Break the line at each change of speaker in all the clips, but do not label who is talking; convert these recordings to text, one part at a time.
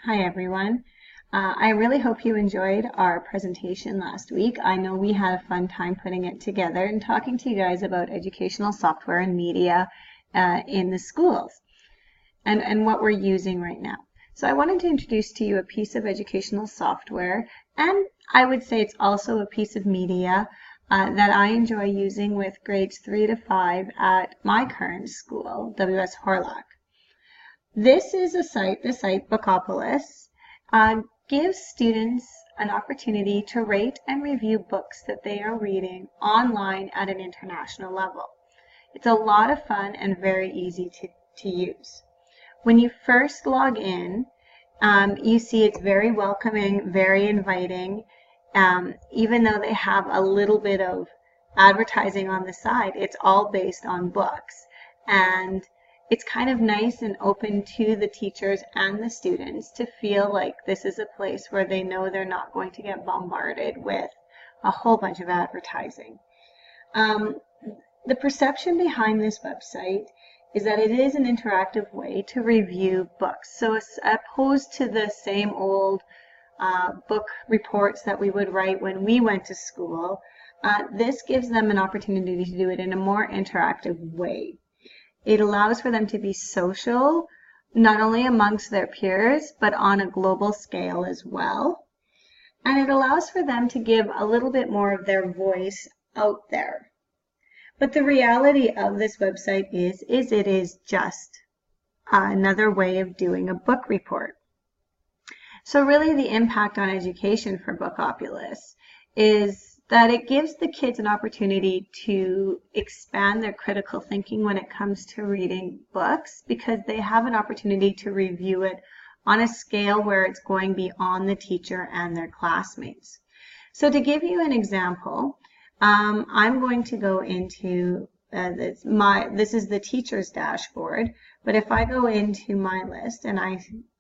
Hi everyone. I really hope you enjoyed our presentation last week. I know we had a fun time putting it together and talking to you guys about educational software and media in the schools and what we're using right now. So I wanted to introduce to you a piece of educational software, and I would say it's also a piece of media that I enjoy using with grades 3 to 5 at my current school, W.S. Horlock. This is the site Bookopolis, gives students an opportunity to rate and review books that they are reading online at an international level. It's a lot of fun and very easy to use. When you first log in, you see it's very welcoming, very inviting. Even though they have a little bit of advertising on the side, it's all based on books. And it's kind of nice and open to the teachers and the students to feel like this is a place where they know they're not going to get bombarded with a whole bunch of advertising. The perception behind this website is that it is an interactive way to review books. So as opposed to the same old book reports that we would write when we went to school, this gives them an opportunity to do it in a more interactive way. It allows for them to be social, not only amongst their peers, but on a global scale as well. And it allows for them to give a little bit more of their voice out there. But the reality of this website is it is just another way of doing a book report. So really the impact on education for Bookopolis is that it gives the kids an opportunity to expand their critical thinking when it comes to reading books, because they have an opportunity to review it on a scale where it's going beyond the teacher and their classmates. So to give you an example, I'm going to go into this is the teacher's dashboard, but if I go into my list and I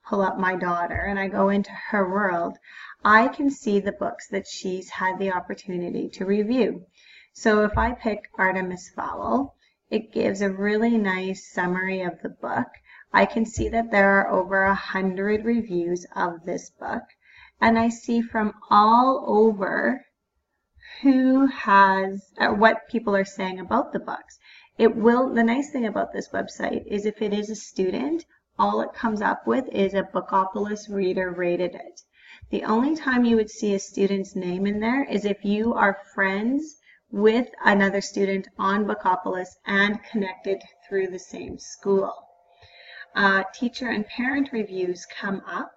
pull up my daughter and I go into her world, I can see the books that she's had the opportunity to review. So if I pick Artemis Fowl, it gives a really nice summary of the book. I can see that there are over 100 reviews of this book, and I see from all over who has, or what people are saying about the books. The nice thing about this website is if it is a student, all it comes up with is a Bookopolis reader rated it. The only time you would see a student's name in there is if you are friends with another student on Bookopolis and connected through the same school. Teacher and parent reviews come up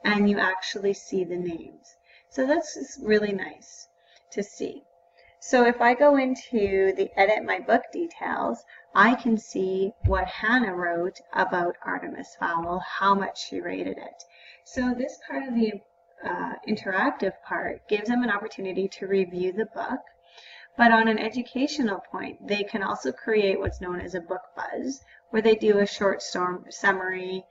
and you actually see the names. So that's just really nice to see. So if I go into the edit my book details, I can see what Hannah wrote about Artemis Fowl, how much she rated it. So this part of the interactive part gives them an opportunity to review the book, but on an educational point, they can also create what's known as a book buzz, where they do a short summary,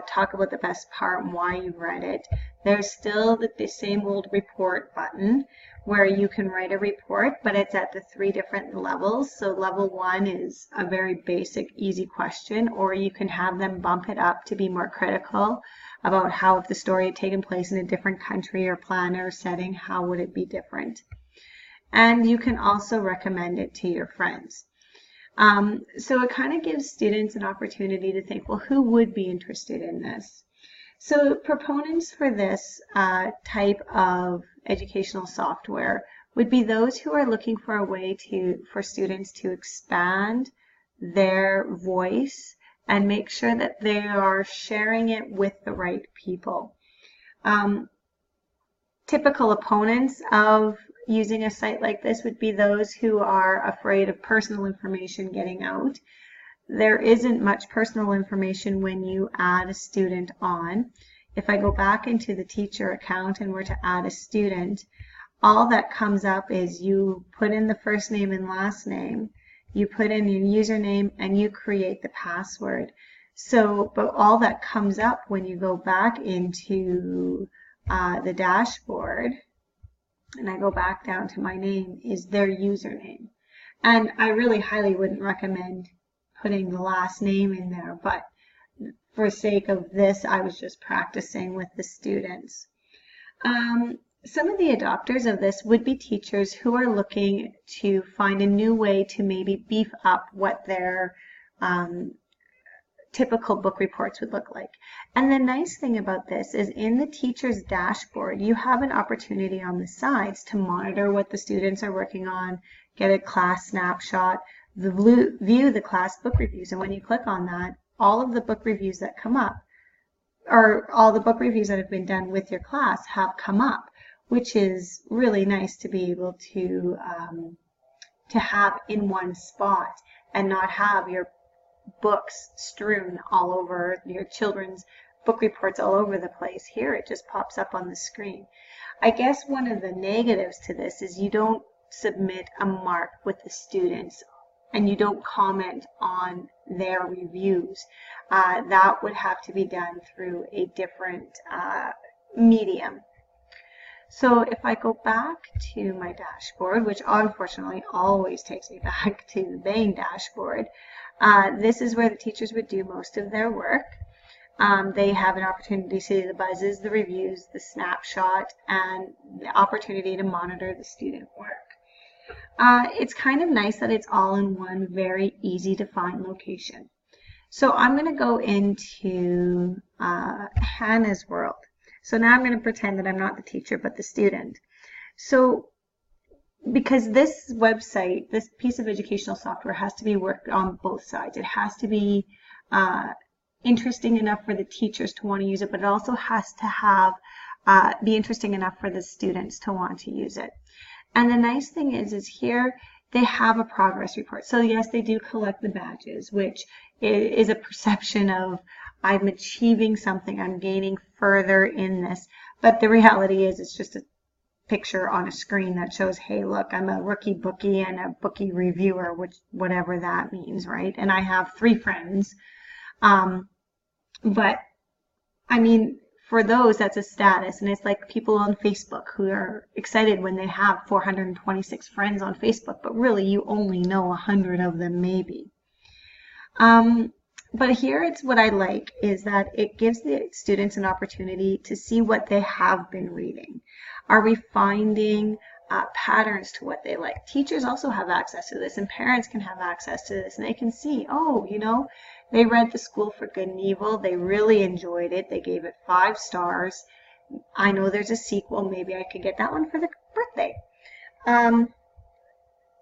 talk about the best part and why you read it. There's still the same old report button where you can write a report, but it's at the 3 different levels. So level 1 is a very basic, easy question, or you can have them bump it up to be more critical about how, if the story had taken place in a different country or planet or setting, how would it be different? And you can also recommend it to your friends. So it kind of gives students an opportunity to think, well, who would be interested in this? So proponents for this type of educational software would be those who are looking for a way for students to expand their voice and make sure that they are sharing it with the right people. Typical opponents of using a site like this would be those who are afraid of personal information getting out. There isn't much personal information when you add a student on. If I go back into the teacher account and were to add a student, all that comes up is you put in the first name and last name, you put in your username, and you create the password. So, but all that comes up when you go back into the dashboard, and I go back down to my name, is their username. And I really highly wouldn't recommend putting the last name in there, but for sake of this, I was just practicing with the students. Some of the adopters of this would be teachers who are looking to find a new way to maybe beef up what their typical book reports would look like. And the nice thing about this is in the teacher's dashboard, you have an opportunity on the sides to monitor what the students are working on, get a class snapshot, view the class book reviews. And when you click on that, all of the book reviews that come up, or all the book reviews that have been done with your class have come up, which is really nice to be able to have in one spot and not have your books strewn all over, your children's book reports all over the place. Here it just pops up on the screen. I guess one of the negatives to this is you don't submit a mark with the students and you don't comment on their reviews. That would have to be done through a different medium. So if I go back to my dashboard, which unfortunately always takes me back to the main dashboard, this is where the teachers would do most of their work. They have an opportunity to see the buzzes, the reviews, the snapshot, and the opportunity to monitor the student work. It's kind of nice that it's all in one very easy to find location. So I'm going to go into Hannah's world. So now I'm going to pretend that I'm not the teacher but the student. So because this website, this piece of educational software has to be worked on both sides. It has to be interesting enough for the teachers to want to use it, but it also has to have be interesting enough for the students to want to use it. And the nice thing is here they have a progress report. So yes, they do collect the badges, which is a perception of I'm achieving something, I'm gaining further in this. But the reality is it's just a picture on a screen that shows, hey, look, I'm a rookie bookie and a bookie reviewer, which whatever that means, right? And I have 3 friends. But I mean, for those, that's a status. And it's like people on Facebook who are excited when they have 426 friends on Facebook, but really you only know 100 of them maybe. But here it's what I like is that it gives the students an opportunity to see what they have been reading. Are we finding patterns to what they like? Teachers also have access to this, and parents can have access to this, and they can see, oh, you know, they read The School for Good and Evil. They really enjoyed it. They gave it 5 stars. I know there's a sequel. Maybe I could get that one for the birthday.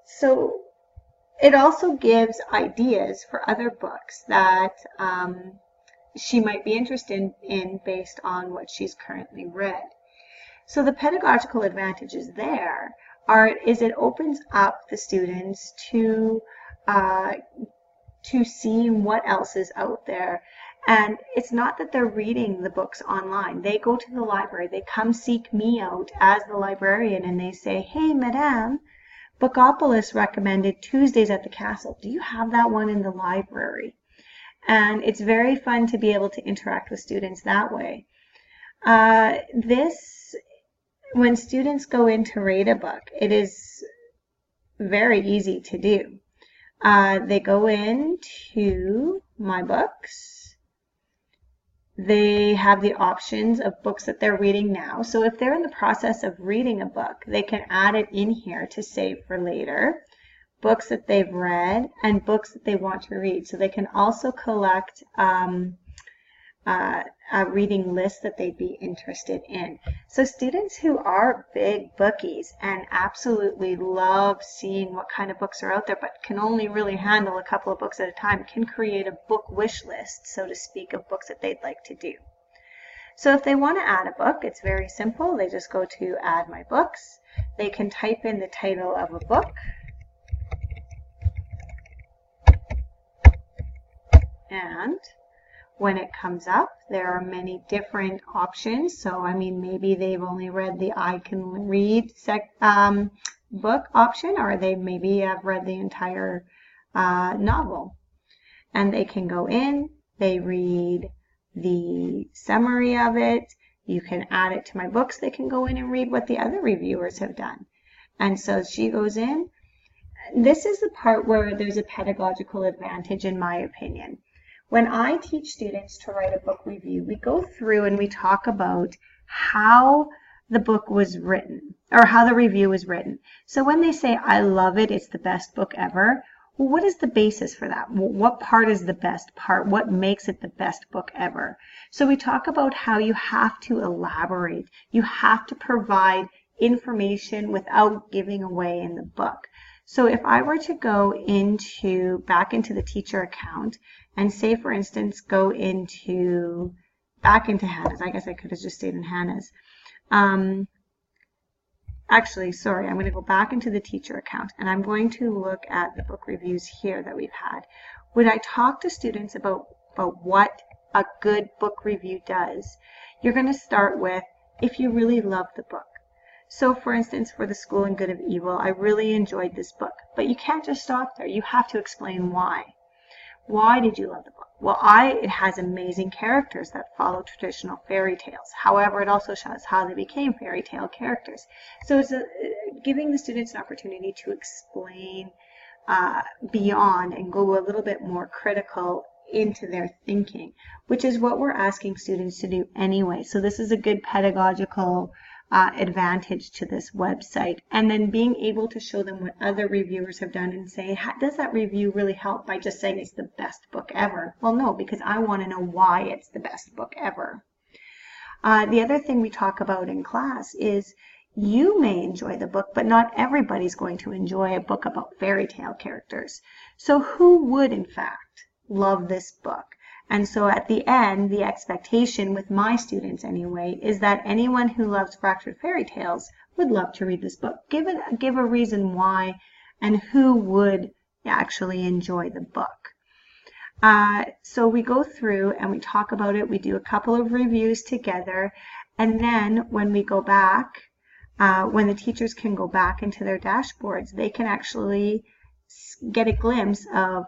So it also gives ideas for other books that she might be interested in based on what she's currently read. So the pedagogical advantages there is it opens up the students to seeing what else is out there. And it's not that they're reading the books online. They go to the library. They come seek me out as the librarian and they say, hey, Madame, Bookopolis recommended Tuesdays at the Castle. Do you have that one in the library? And it's very fun to be able to interact with students that way. When students go in to rate a book, it is very easy to do. They go into My Books. They have the options of books that they're reading now. So if they're in the process of reading a book, they can add it in here to save for later. Books that they've read and books that they want to read. So they can also collect a reading list that they'd be interested in. So students who are big bookies and absolutely love seeing what kind of books are out there but can only really handle a couple of books at a time can create a book wish list, so to speak, of books that they'd like to do. So if they want to add a book, it's very simple. They just go to Add My Books. They can type in the title of a book. And when it comes up, there are many different options. So, I mean, maybe they've only read the I Can Read book option, or they maybe have read the entire novel. And they can go in, they read the summary of it. You can add it to My Books. They can go in and read what the other reviewers have done. And so she goes in. This is the part where there's a pedagogical advantage, in my opinion. When I teach students to write a book review, we go through and we talk about how the book was written or how the review was written. So when they say, I love it, it's the best book ever, well, what is the basis for that? What part is the best part? What makes it the best book ever? So we talk about how you have to elaborate. You have to provide information without giving away in the book. So if I were to go back into the teacher account and say, for instance, go back into Hannah's, I guess I could have just stayed in Hannah's. Actually, sorry, I'm going to go back into the teacher account and I'm going to look at the book reviews here that we've had. When I talk to students about what a good book review does, you're going to start with if you really love the book. So for instance, for The School and Good of Evil, I really enjoyed this book, but you can't just stop there. You have to explain why. Why did you love the book? Well, it has amazing characters that follow traditional fairy tales. However, it also shows how they became fairy tale characters. So it's giving the students an opportunity to explain beyond and go a little bit more critical into their thinking, which is what we're asking students to do anyway. So this is a good pedagogical advantage to this website, and then being able to show them what other reviewers have done and say, does that review really help by just saying it's the best book ever? Well, no, because I want to know why it's the best book ever. The other thing we talk about in class is you may enjoy the book, but not everybody's going to enjoy a book about fairy tale characters. So who would, in fact, love this book? And so at the end, the expectation with my students anyway, is that anyone who loves fractured fairy tales would love to read this book. Give a reason why and who would actually enjoy the book. So we go through and we talk about it. We do a couple of reviews together. And then when we go back, when the teachers can go back into their dashboards, they can actually get a glimpse of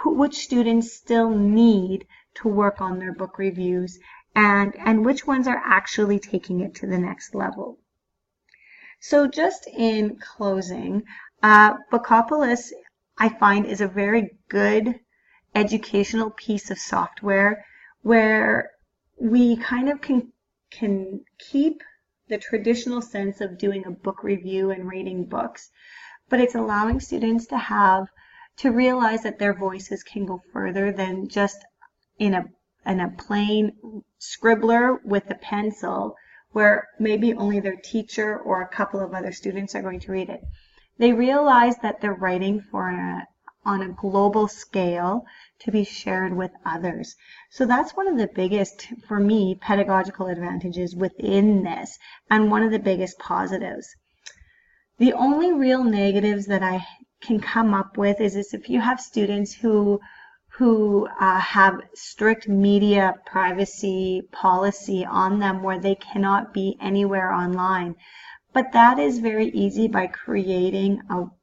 which students still need to work on their book reviews and which ones are actually taking it to the next level. So just in closing, Bookopolis, I find, is a very good educational piece of software where we kind of can keep the traditional sense of doing a book review and rating books, but it's allowing students to realize that their voices can go further than just in a plain scribbler with a pencil where maybe only their teacher or a couple of other students are going to read it. They realize that they're writing on a global scale to be shared with others. So that's one of the biggest, for me, pedagogical advantages within this, and one of the biggest positives. The only real negatives that I can come up with is if you have students who have strict media privacy policy on them where they cannot be anywhere online. But that is very easy by creating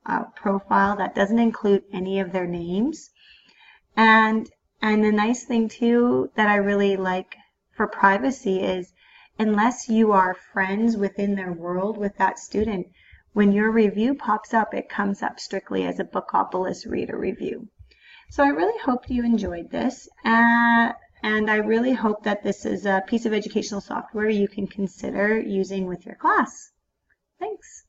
a profile that doesn't include any of their names. And the nice thing too that I really like for privacy is unless you are friends within their world with that student, when your review pops up, it comes up strictly as a Bookopolis reader review. So I really hope you enjoyed this, and I really hope that this is a piece of educational software you can consider using with your class. Thanks.